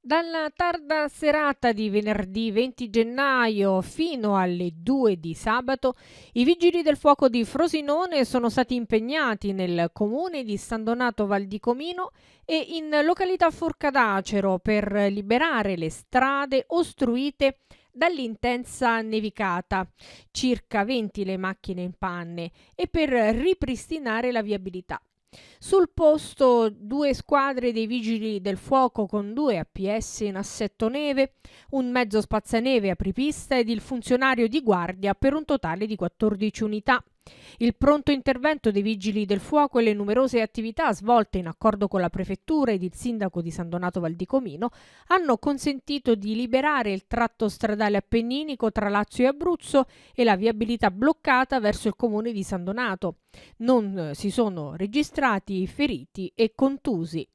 Dalla tarda serata di venerdì 20 gennaio fino alle 2 di sabato, i vigili del fuoco di Frosinone sono stati impegnati nel comune di San Donato Val di Comino e in località Forcadacero per liberare le strade ostruite dall'intensa nevicata, circa 20 le macchine in panne, e per ripristinare la viabilità. Sul posto 2 squadre dei vigili del fuoco con 2 APS in assetto neve, un mezzo spazzaneve apripista ed il funzionario di guardia per un totale di 14 unità. Il pronto intervento dei vigili del fuoco e le numerose attività svolte in accordo con la prefettura ed il sindaco di San Donato Val di Comino hanno consentito di liberare il tratto stradale appenninico tra Lazio e Abruzzo e la viabilità bloccata verso il comune di San Donato. Non si sono registrati feriti e contusi.